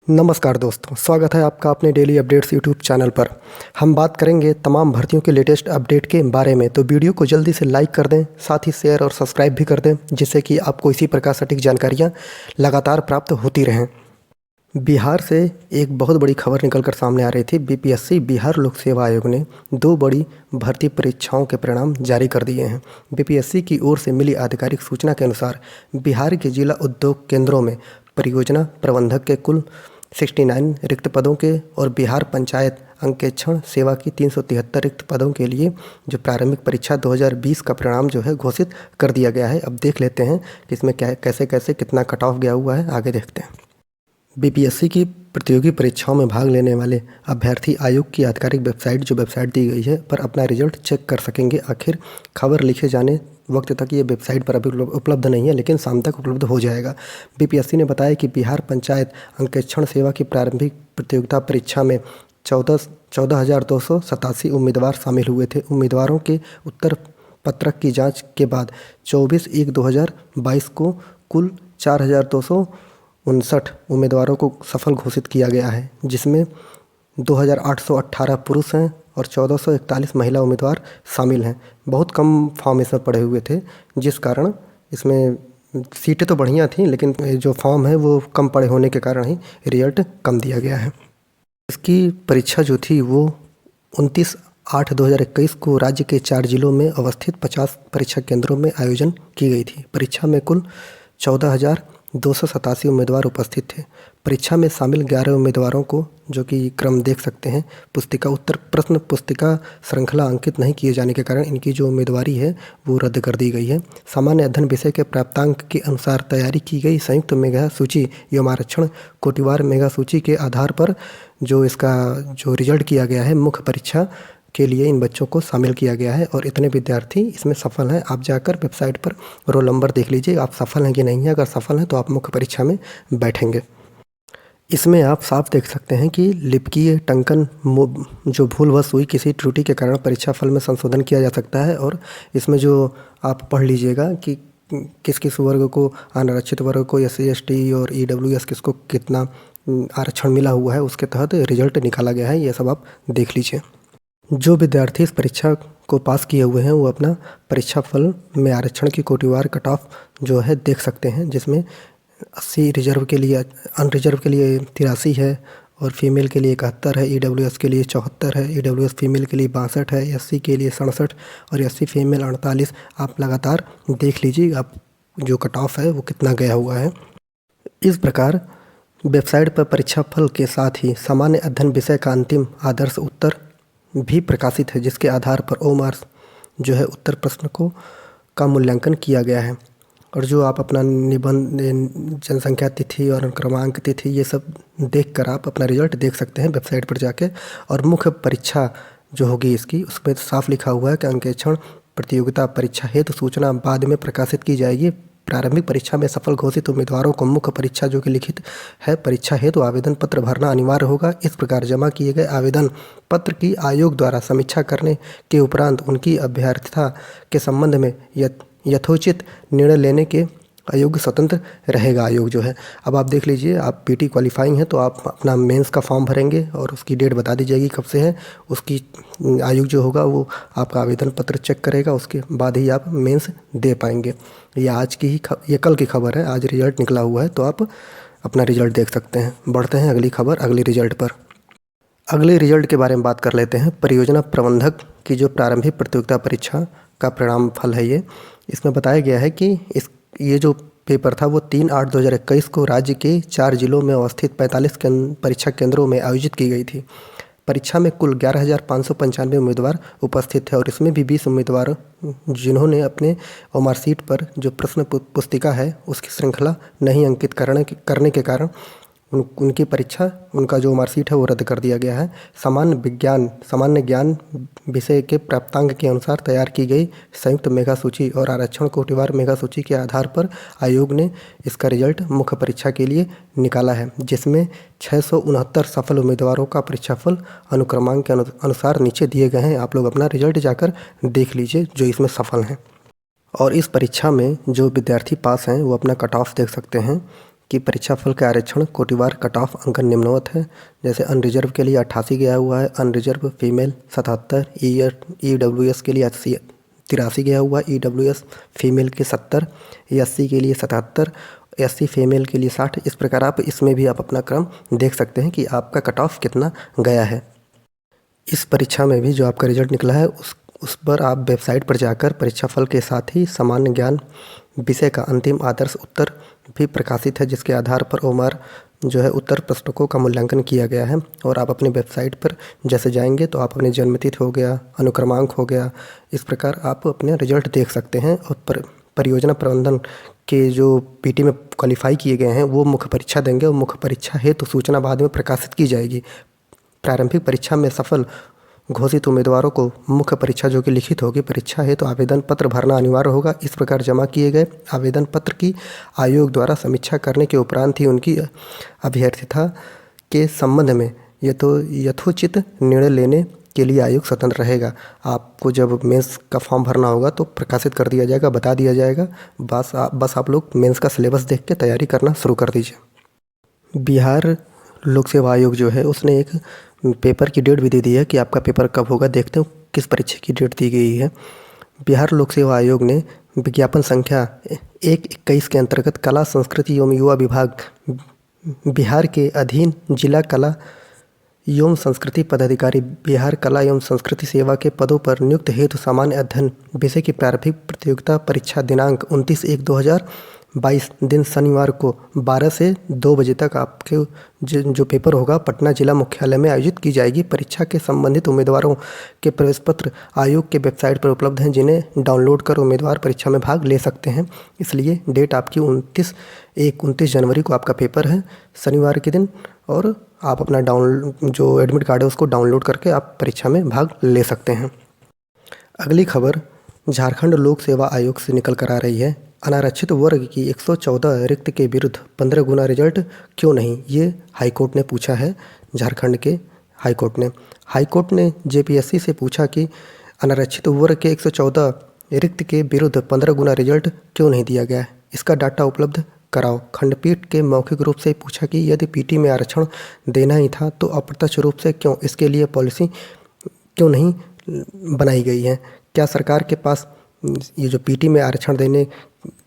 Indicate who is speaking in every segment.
Speaker 1: नमस्कार दोस्तों, स्वागत है आपका अपने डेली अपडेट्स यूट्यूब चैनल पर। हम बात करेंगे तमाम भर्तियों के लेटेस्ट अपडेट के बारे में, तो वीडियो को जल्दी से लाइक कर दें, साथ ही शेयर और सब्सक्राइब भी कर दें, जिससे कि आपको इसी प्रकार सटीक जानकारियां लगातार प्राप्त होती रहें। बिहार से एक बहुत बड़ी खबर निकलकर सामने आ रही थी। बीपीएससी बिहार लोक सेवा आयोग ने 2 बड़ी भर्ती परीक्षाओं के परिणाम जारी कर दिए हैं। बीपीएससी की ओर से मिली आधिकारिक सूचना के अनुसार बिहार के जिला उद्योग केंद्रों में परियोजना प्रबंधक के कुल 69 रिक्त पदों के और बिहार पंचायत अंकेक्षण सेवा की 373 रिक्त पदों के लिए जो प्रारंभिक परीक्षा 2020 का परिणाम जो है घोषित कर दिया गया है। अब देख लेते हैं कि इसमें क्या कैसे कैसे कितना कट ऑफ गया हुआ है, आगे देखते हैं। बीपीएससी की प्रतियोगी परीक्षाओं में भाग लेने वाले अभ्यर्थी आयोग की आधिकारिक वेबसाइट जो वेबसाइट दी गई है पर अपना रिजल्ट चेक कर सकेंगे। आखिर खबर लिखे जाने वक्त तक ये वेबसाइट पर अभी उपलब्ध नहीं है, लेकिन शाम तक उपलब्ध हो जाएगा। बीपीएससी ने बताया कि बिहार पंचायत अंकेक्षण सेवा की प्रारंभिक प्रतियोगिता परीक्षा में 14,287 उम्मीदवार शामिल हुए थे। उम्मीदवारों के उत्तर पत्रक की जाँच के बाद 24/1/2022 को कुल 4,259 उम्मीदवारों को सफल घोषित किया गया है, जिसमें 2,818 पुरुष हैं और 1,441 महिला उम्मीदवार शामिल हैं। बहुत कम फॉर्म इसमें पड़े हुए थे, जिस कारण इसमें सीटें तो बढ़िया थीं, लेकिन जो फॉर्म है वो कम पड़े होने के कारण ही रिजल्ट कम दिया गया है। इसकी परीक्षा जो थी वो 29/8/2021 को राज्य के 4 जिलों में अवस्थित 50 परीक्षा केंद्रों में आयोजन की गई थी। परीक्षा में कुल 14,287 उम्मीदवार उपस्थित थे। परीक्षा में शामिल 11 उम्मीदवारों को, जो कि क्रम देख सकते हैं, पुस्तिका उत्तर प्रश्न पुस्तिका श्रृंखला अंकित नहीं किए जाने के कारण इनकी जो उम्मीदवारी है वो रद्द कर दी गई है। सामान्य अध्ययन विषय के प्राप्तांक के अनुसार तैयारी की गई संयुक्त मेगा सूची एवं आरक्षण कोटिवार मेगा सूची के आधार पर जो इसका जो रिजल्ट किया गया है मुख्य परीक्षा के लिए इन बच्चों को शामिल किया गया है और इतने विद्यार्थी इसमें सफल हैं। आप जाकर वेबसाइट पर रोल नंबर देख लीजिए, आप सफल हैं कि नहीं हैं। अगर सफल हैं तो आप मुख्य परीक्षा में बैठेंगे। इसमें आप साफ देख सकते हैं कि लिपकीय टंकन जो भूलवश हुई, किसी त्रुटि के कारण परीक्षा फल में संशोधन किया जा सकता है। और इसमें जो आप पढ़ लीजिएगा कि किस किस वर्ग को, अनारक्षित वर्ग को, SC ST और EWS किसको कितना आरक्षण मिला हुआ है, उसके तहत रिजल्ट निकाला गया है। ये सब आप देख लीजिए। जो विद्यार्थी इस परीक्षा को पास किए हुए हैं वो अपना परीक्षा फल में आरक्षण की कोटिवार कट ऑफ जो है देख सकते हैं, जिसमें 80 रिजर्व के लिए, अनरिजर्व के लिए 83 है और फीमेल के लिए 71 है, EWS के लिए 74 है, EWS फीमेल के लिए 62 है, SC के लिए 67 और SC फीमेल 48। आप लगातार देख लीजिए आप जो कट ऑफ है वो कितना गया हुआ है। इस प्रकार वेबसाइट पर परीक्षा फल के साथ ही सामान्य अध्ययन विषय का अंतिम आदर्श उत्तर भी प्रकाशित है, जिसके आधार पर ओमार्स जो है उत्तर प्रश्न का मूल्यांकन किया गया है। और जो आप अपना निबंध, जनसंख्या तिथि और क्रमांक तिथि, ये सब देखकर आप अपना रिजल्ट देख सकते हैं वेबसाइट पर जाके। और मुख्य परीक्षा जो होगी इसकी, उसमें साफ लिखा हुआ है कि अंकेक्षण प्रतियोगिता परीक्षा हेतु सूचना बाद में प्रकाशित की जाएगी। प्रारंभिक परीक्षा में सफल घोषित उम्मीदवारों को मुख्य परीक्षा जो कि लिखित है परीक्षा हेतु आवेदन पत्र भरना अनिवार्य होगा। इस प्रकार जमा किए गए आवेदन पत्र की आयोग द्वारा समीक्षा करने के उपरांत उनकी अभ्यर्थता के संबंध में यथोचित निर्णय लेने के आयोग स्वतंत्र रहेगा। आयोग जो है, अब आप देख लीजिए, आप PT क्वालिफाइंग हैं तो आप अपना मेंस का फॉर्म भरेंगे और उसकी डेट बता दी जाएगी कब से है। उसकी आयोग जो होगा वो आपका आवेदन पत्र चेक करेगा, उसके बाद ही आप मेंस दे पाएंगे। ये आज की ही ये कल की खबर है, आज रिजल्ट निकला हुआ है तो आप अपना रिजल्ट देख सकते हैं। बढ़ते हैं अगली खबर, अगले रिजल्ट पर। अगले रिजल्ट के बारे में बात कर लेते हैं। परियोजना प्रबंधक की जो प्रारंभिक प्रतियोगिता परीक्षा का परिणाम फल है ये, इसमें बताया गया है कि ये जो पेपर था वो 3/8/2021 को राज्य के 4 जिलों में अवस्थित 45 परीक्षा केंद्रों में आयोजित की गई थी। परीक्षा में कुल 11,595 उम्मीदवार उपस्थित थे और इसमें भी 20 उम्मीदवार जिन्होंने अपने ओमार सीट पर जो प्रश्न पुस्तिका है उसकी श्रृंखला नहीं अंकित करने के कारण उनकी परीक्षा, उनका जो मार्कशीट है वो रद्द कर दिया गया है। सामान्य ज्ञान विषय के प्राप्तांक के अनुसार तैयार की गई संयुक्त मेगा सूची और आरक्षण कोटिवार मेगा सूची के आधार पर आयोग ने इसका रिजल्ट मुख्य परीक्षा के लिए निकाला है, जिसमें 669 सफल उम्मीदवारों का परीक्षाफल अनुक्रमांक के अनुसार नीचे दिए गए हैं। आप लोग अपना रिजल्ट जाकर देख लीजिए जो इसमें सफल हैं। और इस परीक्षा में जो विद्यार्थी पास हैं वो अपना कट ऑफ देख सकते हैं कि परीक्षाफल का आरक्षण कोटिवार कट ऑफ अंक निम्नवत है। जैसे अनरिजर्व के लिए 88 गया हुआ है, अनरिजर्व फीमेल 77, EWS के लिए 83 गया हुआ है, EWS फीमेल के 70, SC के लिए 77, SC फीमेल के लिए 60। इस प्रकार आप इसमें भी आप अपना क्रम देख सकते हैं कि आपका कट ऑफ कितना गया है। इस परीक्षा में भी जो आपका रिजल्ट निकला है उस पर आप वेबसाइट पर जाकर परीक्षाफल के साथ ही सामान्य ज्ञान विषय का अंतिम आदर्श उत्तर भी प्रकाशित है, जिसके आधार पर ओमआर जो है उत्तर पुस्तकों का मूल्यांकन किया गया है। और आप अपनी वेबसाइट पर जैसे जाएंगे तो आप अपने जन्मतिथि हो गया, अनुक्रमांक हो गया, इस प्रकार आप अपने रिजल्ट देख सकते हैं। और परियोजना प्रबंधन के जो पीटी में क्वालिफाई किए गए हैं वो मुख्य परीक्षा देंगे, और मुख्य परीक्षा हेतु सूचना बाद में प्रकाशित की जाएगी। प्रारंभिक परीक्षा में सफल घोषित उम्मीदवारों को मुख्य परीक्षा जो कि लिखित होगी परीक्षा है तो आवेदन पत्र भरना अनिवार्य होगा। इस प्रकार जमा किए गए आवेदन पत्र की आयोग द्वारा समीक्षा करने के उपरांत ही उनकी अभ्यर्थता के संबंध में यथोचित निर्णय लेने के लिए आयोग स्वतंत्र रहेगा। आपको जब मेंस का फॉर्म भरना होगा तो प्रकाशित कर दिया जाएगा, बता दिया जाएगा। बस आप लोग मेंस का सिलेबस देख के तैयारी करना शुरू कर दीजिए। बिहार लोक सेवा आयोग जो है उसने एक पेपर की डेट भी दे दी है कि आपका पेपर कब होगा। देखते हो किस परीक्षा की डेट दी गई है। बिहार लोक सेवा आयोग ने विज्ञापन संख्या 1/21 के अंतर्गत कला संस्कृति एवं युवा विभाग बिहार के अधीन जिला कला एवं संस्कृति पदाधिकारी बिहार कला एवं संस्कृति सेवा के पदों पर नियुक्त हेतु सामान्य अध्ययन विषय की प्रारंभिक प्रतियोगिता परीक्षा दिनांक 29/1/2022 दिन शनिवार को 12 से 2 बजे तक आपके जो पेपर होगा पटना जिला मुख्यालय में आयोजित की जाएगी। परीक्षा के संबंधित उम्मीदवारों के प्रवेश पत्र आयोग के वेबसाइट पर उपलब्ध हैं, जिन्हें डाउनलोड कर उम्मीदवार परीक्षा में भाग ले सकते हैं। इसलिए डेट आपकी 29 जनवरी को आपका पेपर है, शनिवार के दिन, और आप अपना जो एडमिट कार्ड है उसको डाउनलोड करके आप परीक्षा में भाग ले सकते हैं। अगली खबर झारखंड लोक सेवा आयोग से निकल कर आ रही है। अनारक्षित वर्ग की 114 रिक्त के विरुद्ध 15 गुना रिजल्ट क्यों नहीं, ये हाईकोर्ट ने पूछा है। झारखंड के हाईकोर्ट ने जेपीएससी से पूछा कि अनारक्षित वर्ग के 114 रिक्त के विरुद्ध 15 गुना रिजल्ट क्यों नहीं दिया गया है, इसका डाटा उपलब्ध कराओ। खंडपीठ के मौखिक रूप से पूछा कि यदि पीटी में आरक्षण देना ही था तो अप्रत्यक्ष रूप से क्यों, इसके लिए पॉलिसी क्यों नहीं बनाई गई है। क्या सरकार के पास ये जो पीटी में आरक्षण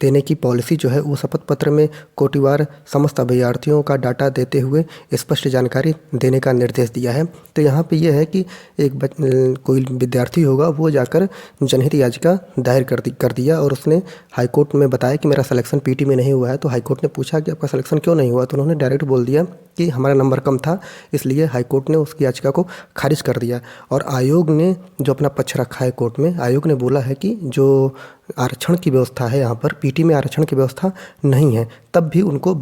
Speaker 1: देने की पॉलिसी जो है वो शपथ पत्र में कोटिवार समस्त अभ्यर्थियों का डाटा देते हुए स्पष्ट जानकारी देने का निर्देश दिया है। तो यहाँ पे ये है कि कोई विद्यार्थी होगा वो जाकर जनहित याचिका दायर कर दिया और उसने हाईकोर्ट में बताया कि मेरा सिलेक्शन पीटी में नहीं हुआ है। तो हाईकोर्ट ने पूछा कि आपका सिलेक्शन क्यों नहीं हुआ, तो उन्होंने डायरेक्ट बोल दिया कि हमारा नंबर कम था, इसलिए हाईकोर्ट ने उसकी याचिका को खारिज कर दिया। और आयोग ने जो अपना पक्ष रखा है कोर्ट में, आयोग ने बोला है कि जो आरक्षण की व्यवस्था है यहाँ पर पीटी में आरक्षण की व्यवस्था नहीं है, तब भी उनको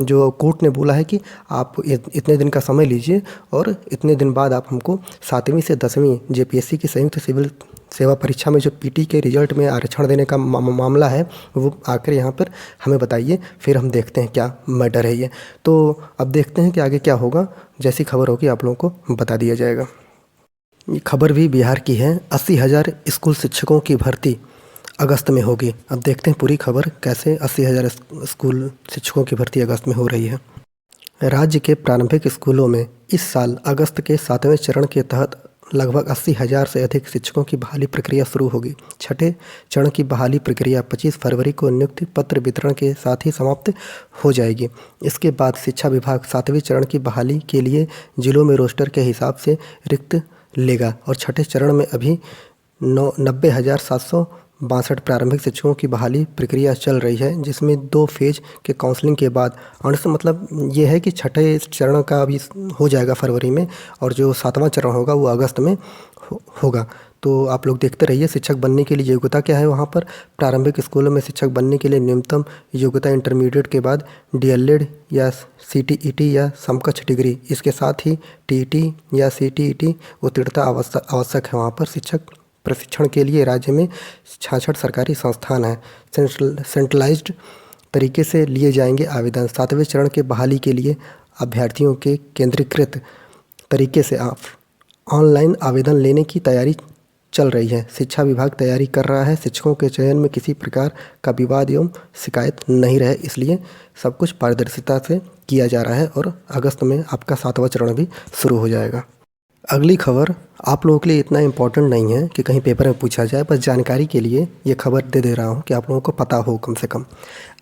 Speaker 1: जो कोर्ट ने बोला है कि आप इतने दिन का समय लीजिए और इतने दिन बाद आप हमको 7वीं से 10वीं जेपीएससी की संयुक्त सिविल सेवा परीक्षा में जो पीटी के रिजल्ट में आरक्षण देने का मामला है वो आकर यहाँ पर हमें बताइए, फिर हम देखते हैं क्या मैटर है ये। तो अब देखते हैं कि आगे क्या होगा, जैसी खबर होगी आप लोगों को बता दिया जाएगा। ये खबर भी बिहार की है। 80,000 स्कूल शिक्षकों की भर्ती अगस्त में होगी। अब देखते हैं पूरी खबर कैसे 80,000 स्कूल शिक्षकों की भर्ती अगस्त में हो रही है। राज्य के प्रारंभिक स्कूलों में इस साल अगस्त के 7वें चरण के तहत लगभग 80,000 से अधिक शिक्षकों की बहाली प्रक्रिया शुरू होगी। छठे चरण की बहाली प्रक्रिया 25 फरवरी को नियुक्ति पत्र वितरण के साथ ही समाप्त हो जाएगी। इसके बाद शिक्षा विभाग 7वें चरण की बहाली के लिए जिलों में रोस्टर के हिसाब से रिक्त लेगा और छठे चरण में अभी 90,762 प्रारंभिक शिक्षकों की बहाली प्रक्रिया चल रही है, जिसमें 2 फेज के काउंसलिंग के बाद मतलब ये है कि छठे चरण का अभी हो जाएगा फरवरी में और जो 7वां चरण होगा वो अगस्त में होगा। तो आप लोग देखते रहिए। शिक्षक बनने के लिए योग्यता क्या है वहाँ पर, प्रारंभिक स्कूलों में शिक्षक बनने के लिए न्यूनतम योग्यता इंटरमीडिएट के बाद डीएलएड या सीटीईटी या समकक्ष डिग्री, इसके साथ ही टीईटी या सीटीईटी उत्तीर्णता आवश्यक है। वहाँ पर शिक्षक प्रशिक्षण के लिए राज्य में 66 सरकारी संस्थान हैं। सेंट्रलाइज्ड तरीके से लिए जाएंगे आवेदन। 7वें चरण के बहाली के लिए अभ्यर्थियों के केंद्रीकृत तरीके से ऑनलाइन आवेदन लेने की तैयारी चल रही है। शिक्षा विभाग तैयारी कर रहा है, शिक्षकों के चयन में किसी प्रकार का विवाद एवं शिकायत नहीं रहे, इसलिए सब कुछ पारदर्शिता से किया जा रहा है और अगस्त में आपका 7वां चरण भी शुरू हो जाएगा। अगली खबर आप लोगों के लिए इतना इम्पोर्टेंट नहीं है कि कहीं पेपर में पूछा जाए, बस जानकारी के लिए ये खबर दे रहा हूँ कि आप लोगों को पता हो कम से कम।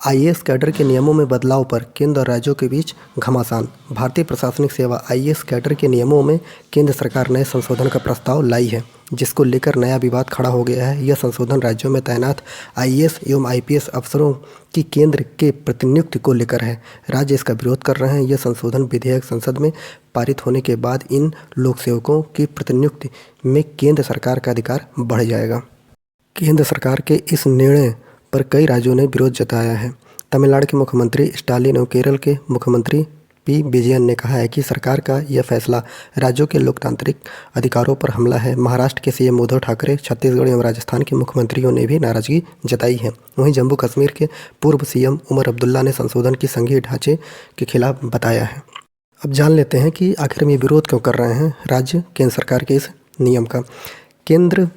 Speaker 1: आईएएस कैडर के नियमों में बदलाव पर केंद्र और राज्यों के बीच घमासान। भारतीय प्रशासनिक सेवा आईएएस कैडर के नियमों में केंद्र सरकार नए संशोधन का प्रस्ताव लाई है, जिसको लेकर नया विवाद खड़ा हो गया है। यह संशोधन राज्यों में तैनात आईएएस एवं आईपीएस अफसरों की केंद्र के प्रतिनियुक्ति को लेकर है। राज्य इसका विरोध कर रहे हैं। यह संशोधन विधेयक संसद में पारित होने के बाद इन लोक सेवकों की प्रतिनियुक्ति में केंद्र सरकार का अधिकार बढ़ जाएगा। केंद्र सरकार के इस निर्णय पर कई राज्यों ने विरोध जताया है। तमिलनाडु के मुख्यमंत्री स्टालिन और केरल के मुख्यमंत्री पी विजयन ने कहा है कि सरकार का यह फैसला राज्यों के लोकतांत्रिक अधिकारों पर हमला है। महाराष्ट्र के सीएम उद्धव ठाकरे, छत्तीसगढ़ एवं राजस्थान के मुख्यमंत्रियों ने भी नाराजगी जताई है। वहीं जम्मू कश्मीर के पूर्व सीएम उमर अब्दुल्ला ने संशोधन की संघीय ढांचे के खिलाफ बताया है। अब जान लेते हैं कि आखिर में विरोध क्यों कर रहे हैं राज्य केंद्र सरकार के इस नियम का। केंद्र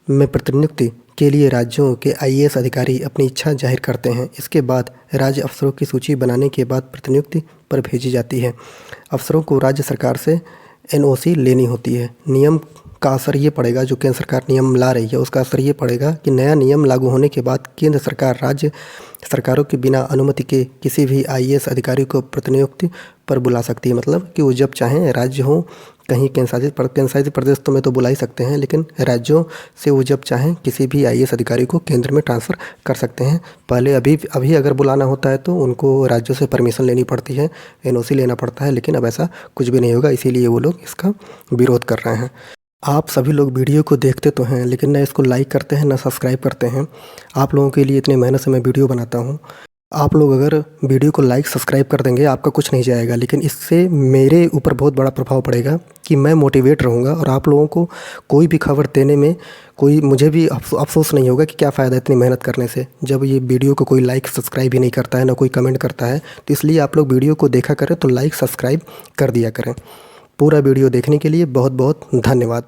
Speaker 1: में प्रतिनियुक्ति के लिए राज्यों के आईएएस अधिकारी अपनी इच्छा जाहिर करते हैं। इसके बाद राज्य अफसरों की सूची बनाने के बाद प्रतिनियुक्ति पर भेजी जाती है। अफसरों को राज्य सरकार से एनओसी लेनी होती है। नियम का असर ये पड़ेगा, जो केंद्र सरकार नियम ला रही है उसका असर ये पड़ेगा कि नया नियम लागू होने के बाद केंद्र सरकार राज्य सरकारों के बिना अनुमति के किसी भी आईएएस अधिकारी को प्रतिनियुक्ति पर बुला सकती है। मतलब कि वो जब चाहें, राज्य हो कहीं केंद्र शासित प्रदेश तो में तो बुला ही सकते हैं, लेकिन राज्यों से वो जब चाहें किसी भी आईएएस अधिकारी को केंद्र में ट्रांसफ़र कर सकते हैं। पहले अभी अगर बुलाना होता है तो उनको राज्यों से परमिशन लेनी पड़ती है, एनओसी लेना पड़ता है, लेकिन अब ऐसा कुछ भी नहीं होगा, इसीलिए वो लोग इसका विरोध कर रहे हैं। आप सभी लोग वीडियो को देखते तो हैं, लेकिन ना इसको लाइक करते हैं ना सब्सक्राइब करते हैं। आप लोगों के लिए इतनी मेहनत से मैं वीडियो बनाता हूँ। आप लोग अगर वीडियो को लाइक सब्सक्राइब कर देंगे, आपका कुछ नहीं जाएगा, लेकिन इससे मेरे ऊपर बहुत बड़ा प्रभाव पड़ेगा कि मैं मोटिवेट रहूँगा और आप लोगों को कोई भी खबर देने में मुझे भी अफसोस नहीं होगा कि क्या फ़ायदा इतनी मेहनत करने से, जब ये वीडियो को कोई लाइक सब्सक्राइब ही नहीं करता है, ना कोई कमेंट करता है। तो इसलिए आप लोग वीडियो को देखा करें तो लाइक सब्सक्राइब कर दिया करें। पूरा वीडियो देखने के लिए बहुत बहुत धन्यवाद।